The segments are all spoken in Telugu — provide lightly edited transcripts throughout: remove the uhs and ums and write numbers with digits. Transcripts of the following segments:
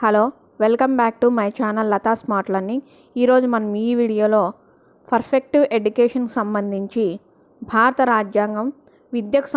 Hello, welcome back to my channel Latha smart learning. ఈరోజు మనం ఈ వీడియోలో పర్ఫెక్టివ్ ఎడ్యుకేషన్కి సంబంధించి భారత రాజ్యాంగం విద్యకు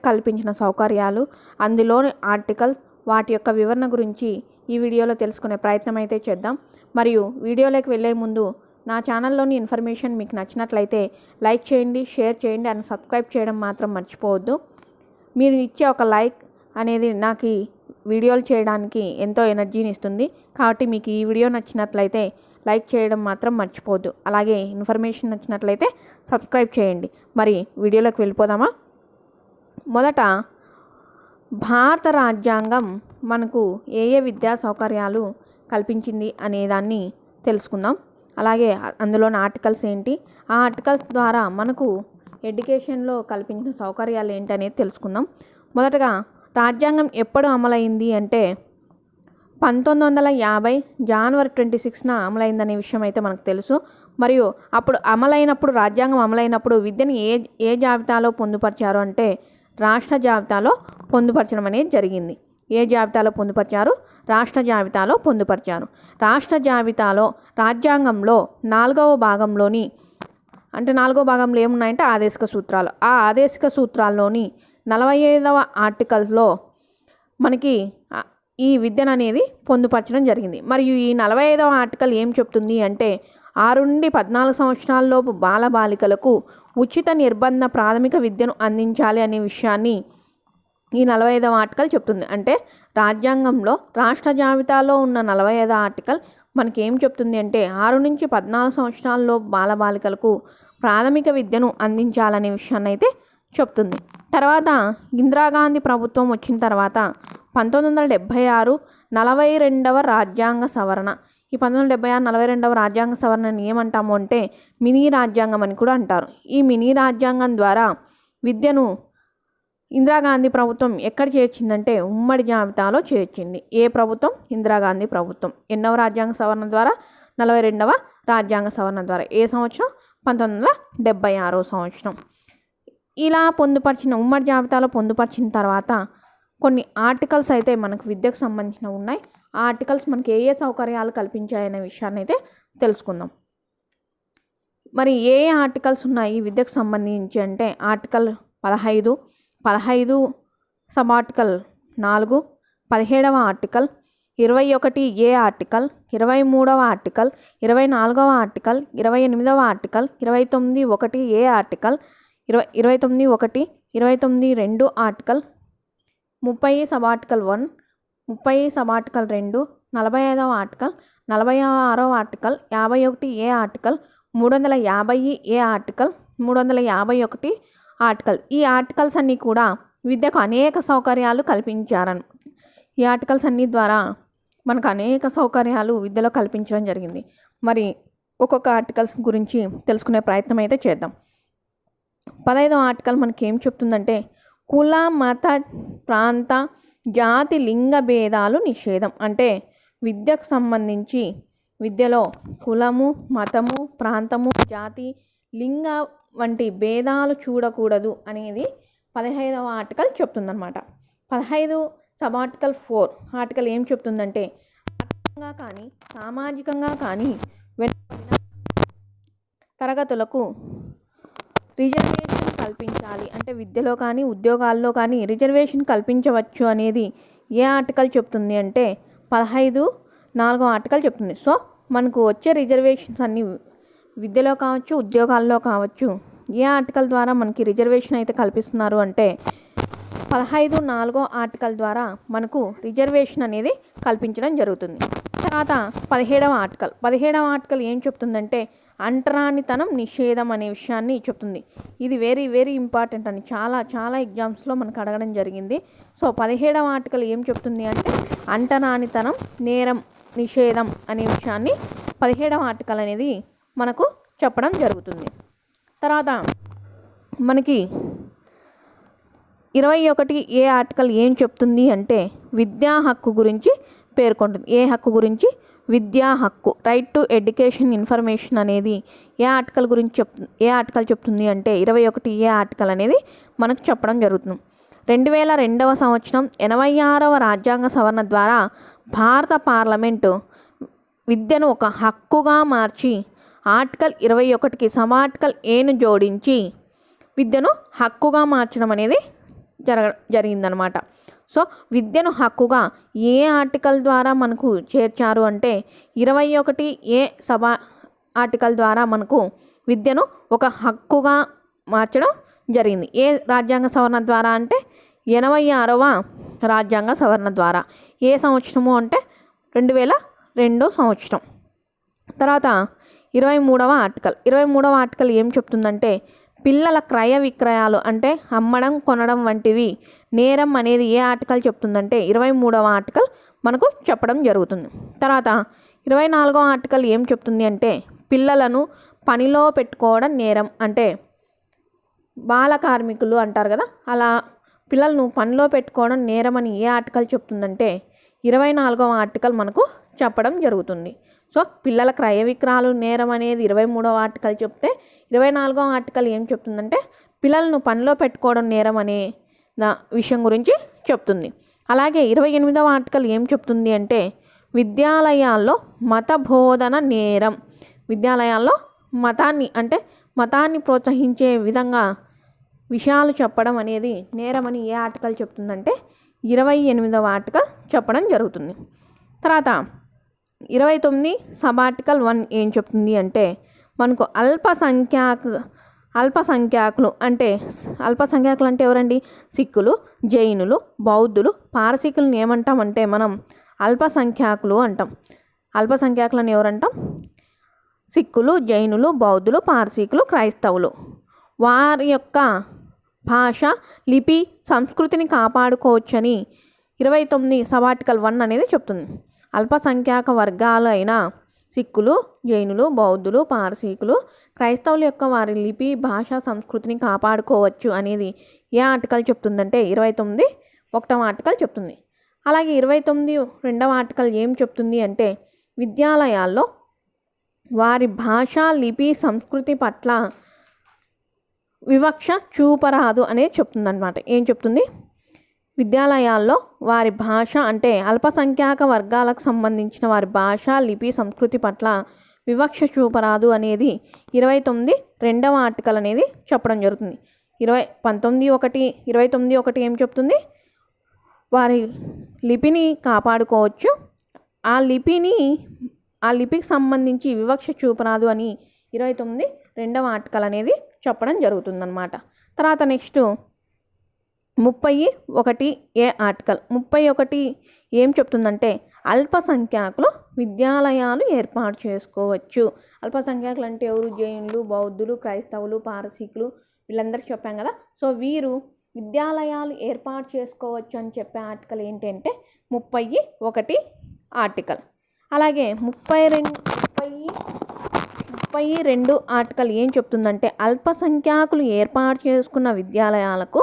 కల్పించిన సౌకర్యాలు, అందులోని ఆర్టికల్స్, వాటి యొక్క వివరణ గురించి ఈ వీడియోలో తెలుసుకునే ప్రయత్నం అయితే చేద్దాం. మరియు వీడియోలోకి వెళ్ళే ముందు నా ఛానల్లోని ఇన్ఫర్మేషన్ మీకు నచ్చినట్లయితే లైక్ చేయండి, షేర్ చేయండి అండ్ సబ్స్క్రైబ్ చేయడం మాత్రం మర్చిపోవద్దు. మీరు ఇచ్చే ఒక లైక్ అనేది నాకు వీడియోలు చేయడానికి ఎంతో ఎనర్జీని ఇస్తుంది. కాబట్టి మీకు ఈ వీడియో నచ్చినట్లయితే లైక్ చేయడం మాత్రం మర్చిపోవద్దు. అలాగే ఇన్ఫర్మేషన్ నచ్చినట్లయితే సబ్స్క్రైబ్ చేయండి. మరి వీడియోలోకి వెళ్ళిపోదామా? మొదట భారత రాజ్యాంగం మనకు ఏ విద్యా సౌకర్యాలు కల్పించింది అనేదాన్ని తెలుసుకుందాం. అలాగే అందులోని ఆర్టికల్స్ ఏంటి, ఆ ఆర్టికల్స్ ద్వారా మనకు ఎడ్యుకేషన్లో కల్పించిన సౌకర్యాలు ఏంటి అనేది తెలుసుకుందాం. మొదటగా రాజ్యాంగం ఎప్పుడు అమలైంది అంటే 1950 జనవరి 26న అమలైందనే విషయం అయితే మనకు తెలుసు. మరియు రాజ్యాంగం అమలైనప్పుడు విద్యను ఏ జాబితాలో పొందుపరిచారు అంటే రాష్ట్ర జాబితాలో పొందుపరచడం అనేది జరిగింది. ఏ జాబితాలో పొందుపరిచారు? రాష్ట్ర జాబితాలో పొందుపరిచారు. రాష్ట్ర జాబితాలో రాజ్యాంగంలో 4వ భాగంలో ఏమున్నాయంటే ఆదేశిక సూత్రాలు. ఆ ఆదేశిక సూత్రాల్లోని 45వ ఆర్టికల్స్లో మనకి ఈ విద్యను అనేది పొందుపరచడం జరిగింది. మరియు ఈ 45వ ఆర్టికల్ ఏం చెప్తుంది అంటే 6 నుండి 14 సంవత్సరాలలోపు బాలబాలికలకు ఉచిత నిర్బంధ ప్రాథమిక విద్యను అందించాలి అనే విషయాన్ని ఈ 45వ ఆర్టికల్ చెప్తుంది. అంటే రాజ్యాంగంలో రాష్ట్ర జాబితాలో ఉన్న 45వ ఆర్టికల్ మనకి ఏం చెప్తుంది అంటే 6 నుంచి 14 సంవత్సరాలలోపు బాలబాలికలకు ప్రాథమిక విద్యను అందించాలనే విషయాన్ని అయితే చెప్తుంది. తర్వాత ఇందిరాగాంధీ ప్రభుత్వం వచ్చిన తర్వాత 1976 42వ రాజ్యాంగ సవరణ. ఈ 1976 42వ రాజ్యాంగ సవరణని ఏమంటాము అంటే మినీ రాజ్యాంగం అని కూడా అంటారు. ఈ మినీ రాజ్యాంగం ద్వారా విద్యను ఇందిరాగాంధీ ప్రభుత్వం ఎక్కడ చేర్చిందంటే ఉమ్మడి జాబితాలో చేర్చింది. ఏ ప్రభుత్వం? ఇందిరాగాంధీ ప్రభుత్వం. ఎన్నవ రాజ్యాంగ సవరణ ద్వారా? 42వ రాజ్యాంగ సవరణ ద్వారా. ఏ సంవత్సరం? 1976 సంవత్సరం. ఇలా ఉమ్మడి జాబితాలో పొందుపరిచిన తర్వాత కొన్ని ఆర్టికల్స్ అయితే మనకు విద్యకు సంబంధించిన ఉన్నాయి. ఆ ఆర్టికల్స్ మనకి ఏ సౌకర్యాలు కల్పించాయనే విషయాన్ని అయితే తెలుసుకుందాం. మరి ఏ ఆర్టికల్స్ ఉన్నాయి విద్యకు సంబంధించి అంటే ఆర్టికల్ 15 సబ్ ఆర్టికల్ 4, 17వ ఆర్టికల్, 21A ఆర్టికల్, 23వ ఆర్టికల్, 24వ ఆర్టికల్, 28వ article, 29(1)A article, 29(1), 29(2) article, 30 sub article 1, 30 sub article 2, 45వ ఆర్టికల్, 46వ article, 51A article, 350A article, 351 article. ఈ ఆర్టికల్స్ అన్నీ కూడా విద్యకు అనేక సౌకర్యాలు కల్పించారని. ఈ ఆర్టికల్స్ అన్ని ద్వారా మనకు అనేక సౌకర్యాలు విద్యలో కల్పించడం జరిగింది. మరి ఒక్కొక్క ఆర్టికల్స్ గురించి తెలుసుకునే ప్రయత్నం అయితే చేద్దాం. 15వ ఆర్టికల్ మనకి ఏం చెప్తుందంటే కుల, మత, ప్రాంత, జాతి, లింగ భేదాలు నిషేధం. అంటే విద్యకు సంబంధించి విద్యలో కులము, మతము, ప్రాంతము, జాతి, లింగ వంటి భేదాలు చూడకూడదు అనేది 15వ ఆర్టికల్ చెప్తుందన్నమాట. 15 సబ్ ఆర్టికల్ 4 ఆర్టికల్ ఏం చెప్తుందంటే ఆర్థికంగా కానీ సామాజికంగా కానీ వెనుకబడిన తరగతులకు రిజర్వేషన్ కల్పించాలి. అంటే విద్యలో కానీ ఉద్యోగాల్లో కానీ రిజర్వేషన్ కల్పించవచ్చు అనేది ఏ ఆర్టికల్ చెప్తుంది అంటే 15(4) ఆర్టికల్ చెప్తుంది. సో మనకు వచ్చే రిజర్వేషన్స్ అన్నీ విద్యలో కావచ్చు, ఉద్యోగాల్లో కావచ్చు, ఏ ఆర్టికల్ ద్వారా మనకి రిజర్వేషన్ అయితే కల్పిస్తున్నారు అంటే 15(4) ఆర్టికల్ ద్వారా మనకు రిజర్వేషన్ అనేది కల్పించడం జరుగుతుంది. తర్వాత 17వ ఆర్టికల్ ఏం చెప్తుందంటే అంటరానితనం నిషేధం అనే విషయాన్ని చెప్తుంది. ఇది వెరీ వెరీ ఇంపార్టెంట్ అని చాలా ఎగ్జామ్స్లో మనకు అడగడం జరిగింది. సో 17వ ఆర్టికల్ ఏం చెప్తుంది అంటే అంటరానితనం, నేరం నిషేధం అనే విషయాన్ని 17వ ఆర్టికల్ అనేది మనకు చెప్పడం జరుగుతుంది. తర్వాత మనకి 21A ఆర్టికల్ ఏం చెప్తుంది అంటే విద్యా హక్కు గురించి పేర్కొంటుంది. ఏ హక్కు గురించి? విద్యా హక్కు, రైట్ టు ఎడ్యుకేషన్ ఇన్ఫర్మేషన్ అనేది ఏ ఆర్టికల్ చెప్తుంది అంటే 21A ఆర్టికల్ అనేది మనకు చెప్పడం జరుగుతుంది. 2002 సంవత్సరం 86వ రాజ్యాంగ సవరణ ద్వారా భారత పార్లమెంటు విద్యను ఒక హక్కుగా మార్చి ఆర్టికల్ 21కి సబార్టికల్ ఏను జోడించి విద్యను హక్కుగా మార్చడం అనేది జరిగిందనమాట. సో విద్యను హక్కుగా ఏ ఆర్టికల్ ద్వారా మనకు చేర్చారు అంటే 21 ఏ సభ ఆర్టికల్ ద్వారా మనకు విద్యను ఒక హక్కుగా మార్చడం జరిగింది. ఏ రాజ్యాంగ సవరణ ద్వారా అంటే 86వ రాజ్యాంగ సవరణ ద్వారా. ఏ సంవత్సరము అంటే 2002 సంవత్సరం. తర్వాత 23వ ఆర్టికల్. 23వ ఆర్టికల్ ఏం చెప్తుందంటే పిల్లల క్రయ విక్రయాలు అంటే అమ్మడం కొనడం వంటివి నేరం అనేది ఏ ఆర్టికల్ చెప్తుందంటే 23వ ఆర్టికల్ మనకు చెప్పడం జరుగుతుంది. తర్వాత 24వ ఆర్టికల్ ఏం చెప్తుంది అంటే పిల్లలను పనిలో పెట్టుకోవడం నేరం అంటే బాల కార్మికులు అంటారు కదా, అలా పిల్లలను పనిలో పెట్టుకోవడం నేరం అని ఏ ఆర్టికల్ చెప్తుందంటే 24వ ఆర్టికల్ మనకు చెప్పడం జరుగుతుంది. సో పిల్లల క్రయ విక్రయాలు నేరం అనేది 23వ ఆర్టికల్ చెప్తే 24వ ఆర్టికల్ ఏం చెప్తుందంటే పిల్లలను పనిలో పెట్టుకోవడం నేరం అనే విషయం గురించి చెప్తుంది. అలాగే 28వ ఆర్టికల్ ఏం చెప్తుంది అంటే విద్యాలయాల్లో మత బోధన నేరం. విద్యాలయాల్లో మతాన్ని ప్రోత్సహించే విధంగా విషయాలు చెప్పడం అనేది నేరం అని ఏ ఆర్టికల్ చెప్తుందంటే 28వ ఆర్టికల్ చెప్పడం జరుగుతుంది. తర్వాత 29 సబార్టికల్ 1 ఏం చెప్తుంది అంటే మనకు అల్పసంఖ్యాకులు అంటే ఎవరండి? సిక్కులు, జైనులు, బౌద్ధులు, పారసీకులను ఏమంటామంటే మనం అల్పసంఖ్యాకులు అంటాం. అల్పసంఖ్యాకులను ఎవరంటాం? సిక్కులు, జైనులు, బౌద్ధులు, పారసీకులు, క్రైస్తవులు. వారి యొక్క భాష, లిపి, సంస్కృతిని కాపాడుకోవచ్చని 29 సబార్టికల్ 1 అనేది చెప్తుంది. అల్పసంఖ్యాక వర్గాలు అయిన సిక్కులు, జైనులు, బౌద్ధులు, పారసీకులు, క్రైస్తవుల యొక్క వారి లిపి, భాష, సంస్కృతిని కాపాడుకోవచ్చు అనేది ఏ ఆర్టికల్ చెప్తుందంటే 29వ ఆర్టికల్ చెప్తుంది. అలాగే 29వ ఆర్టికల్ ఏం చెప్తుంది అంటే విద్యాలయాల్లో వారి భాష, లిపి, సంస్కృతి పట్ల వివక్ష చూపరాదు అనేది చెప్తుంది అనమాట. ఏం చెప్తుంది? విద్యాలయాల్లో వారి భాష అంటే అల్పసంఖ్యాక వర్గాలకు సంబంధించిన వారి భాష, లిపి, సంస్కృతి పట్ల వివక్ష చూపరాదు అనేది 29వ ఆర్టికల్ అనేది చెప్పడం జరుగుతుంది. 29(1) ఏం చెప్తుంది? వారి లిపిని కాపాడుకోవచ్చు, ఆ లిపికి సంబంధించి వివక్ష చూపరాదు అని 29వ ఆర్టికల్ అనేది చెప్పడం జరుగుతుందన్నమాట. తర్వాత నెక్స్ట్ 31 ఏ ఆర్టికల్. 31 ఏం చెప్తుందంటే అల్పసంఖ్యాకులు విద్యాలయాలు ఏర్పాటు చేసుకోవచ్చు. అల్పసంఖ్యాకులు అంటే ఎవరు? జైనులు, బౌద్ధులు, క్రైస్తవులు, పారసీకులు, వీళ్ళందరికీ చెప్పాం కదా. సో వీరు విద్యాలయాలు ఏర్పాటు చేసుకోవచ్చు అని చెప్పే ఆర్టికల్ ఏంటంటే 31 ఆర్టికల్. అలాగే 32 ఆర్టికల్ ఏం చెప్తుందంటే అల్పసంఖ్యాకులు ఏర్పాటు చేసుకున్న విద్యాలయాలకు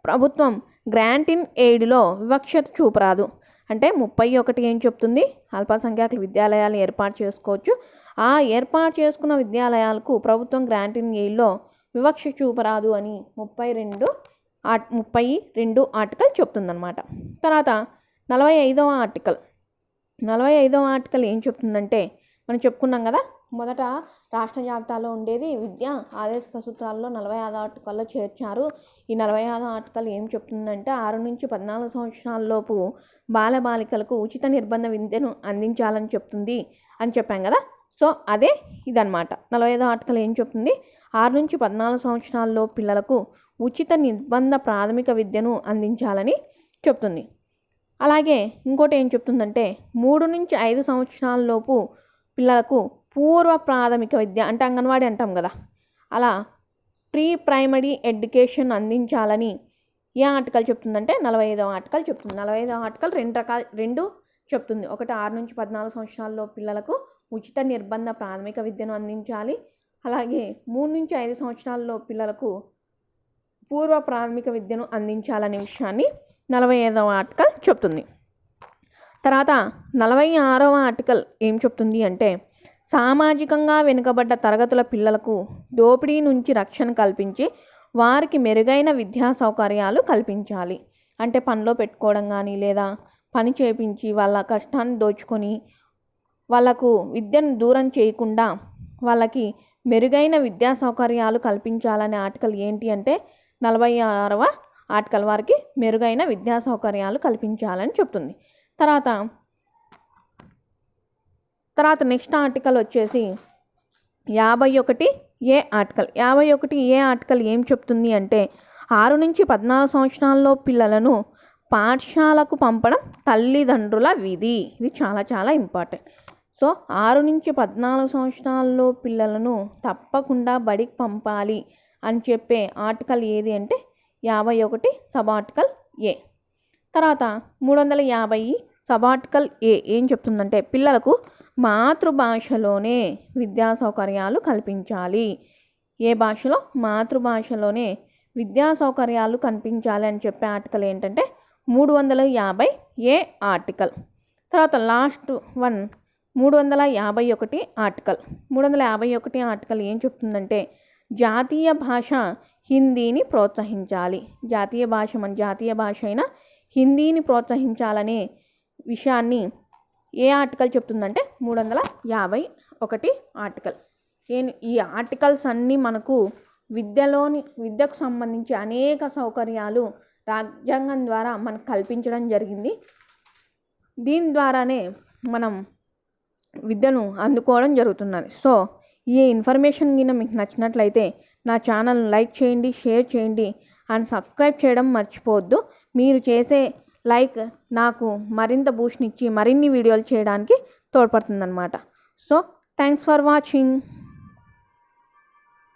ప్రభుత్వం గ్రాంట్ ఇన్ ఎయిడ్లో వివక్షత చూపరాదు. అంటే 31 ఏం చెప్తుంది? అల్పసంఖ్యాకులు విద్యాలయాలు ఏర్పాటు చేసుకోవచ్చు, ఆ ఏర్పాటు చేసుకున్న విద్యాలయాలకు ప్రభుత్వం గ్రాంట్ ఇన్ ఎయిడ్లో వివక్ష చూపరాదు అని 32 ఆర్టికల్ చెప్తుందన్నమాట. తర్వాత 45వ ఆర్టికల్. 45వ ఆర్టికల్ ఏం చెప్తుందంటే మనం చెప్పుకున్నాం కదా, మొదట రాష్ట్ర జాబితాలో ఉండేది విద్యా ఆదేశిక సూత్రాల్లో 45వ ఆర్టికల్లో చేర్చారు. ఈ 45వ ఆర్టికల్ ఏం చెప్తుందంటే 6 నుంచి 14 సంవత్సరాలలోపు బాలబాలికలకు ఉచిత నిర్బంధ విద్యను అందించాలని చెప్తుంది అని చెప్పాం కదా. సో అదే ఇదన్నమాట. 45వ ఆర్టికల్ ఏం చెప్తుంది? 6 నుంచి 14 సంవత్సరాల్లో పిల్లలకు ఉచిత నిర్బంధ ప్రాథమిక విద్యను అందించాలని చెప్తుంది. అలాగే ఇంకోటి ఏం చెప్తుందంటే 3 నుంచి 5 సంవత్సరాలలోపు పిల్లలకు పూర్వ ప్రాథమిక విద్య అంటే అంగన్వాడీ అంటాం కదా, అలా ప్రీ ప్రైమరీ ఎడ్యుకేషన్ అందించాలని ఏ ఆర్టికల్ చెప్తుందంటే 45వ ఆర్టికల్ చెప్తుంది. 45వ ఆర్టికల్ రెండు చెప్తుంది. ఒకటి 6 నుంచి 14 సంవత్సరాల్లో పిల్లలకు ఉచిత నిర్బంధ ప్రాథమిక విద్యను అందించాలి. అలాగే 3 నుంచి 5 సంవత్సరాల్లో పిల్లలకు పూర్వ ప్రాథమిక విద్యను అందించాలనే విషయాన్ని 45వ ఆర్టికల్ చెప్తుంది. తర్వాత 46వ ఆర్టికల్ ఏం చెప్తుంది అంటే సామాజికంగా వెనుకబడ్డ తరగతుల పిల్లలకు దోపిడీ నుంచి రక్షణ కల్పించి వారికి మెరుగైన విద్యా సౌకర్యాలు కల్పించాలి. అంటే పనిలో పెట్టుకోవడం కానీ లేదా పని చేపించి వాళ్ళ కష్టాన్ని దోచుకొని వాళ్ళకు విద్యను దూరం చేయకుండా వాళ్ళకి మెరుగైన విద్యా సౌకర్యాలు కల్పించాలనే ఆర్టికల్ ఏంటి అంటే 46వ ఆర్టికల్ వారికి మెరుగైన విద్యా సౌకర్యాలు కల్పించాలని చెప్తుంది. తర్వాత నెక్స్ట్ ఆర్టికల్ వచ్చేసి 51A ఆర్టికల్. 51A ఆర్టికల్ ఏం చెప్తుంది అంటే 6 నుంచి 14 సంవత్సరాల్లో పిల్లలను పాఠశాలకు పంపడం తల్లిదండ్రుల విధి. ఇది చాలా చాలా ఇంపార్టెంట్. సో 6 నుంచి 14 సంవత్సరాల్లో పిల్లలను తప్పకుండా బడికి పంపాలి అని చెప్పే ఆర్టికల్ ఏది అంటే 51 సబ్ ఆర్టికల్ ఏ. తర్వాత 350 సబ్ ఆర్టికల్ ఏ ఏం చెప్తుందంటే పిల్లలకు మాతృభాషలోనే విద్యా సౌకర్యాలు కల్పించాలి. ఏ భాషలో? మాతృభాషలోనే విద్యా సౌకర్యాలు కల్పించాలి అని చెప్పే ఆర్టికల్ ఏంటంటే 350A ఆర్టికల్. తర్వాత లాస్ట్ వన్ 351 ఆర్టికల్. 351 ఆర్టికల్ ఏం చెప్తుందంటే జాతీయ భాష హిందీని ప్రోత్సహించాలి. మన జాతీయ భాష అయిన హిందీని ప్రోత్సహించాలనే విషయాన్ని ఏ ఆర్టికల్ చెప్తుందంటే 351 ఆర్టికల్. ఈ ఆర్టికల్స్ అన్నీ మనకు విద్యకు సంబంధించి అనేక సౌకర్యాలు రాజ్యాంగం ద్వారా మనకు కల్పించడం జరిగింది. దీని ద్వారానే మనం విద్యను అందుకోవడం జరుగుతున్నది. సో ఈ ఇన్ఫర్మేషన్ గిన మీకు నచ్చినట్లయితే నా ఛానల్ని లైక్ చేయండి, షేర్ చేయండి అండ్ సబ్స్క్రైబ్ చేయడం మర్చిపోవద్దు. మీరు చేసే లైక్ నాకు మరింత బూస్ట్నిచ్చి మరిన్ని వీడియోలు చేయడానికి తోడ్పడుతుందన్నమాట. So thanks for watching.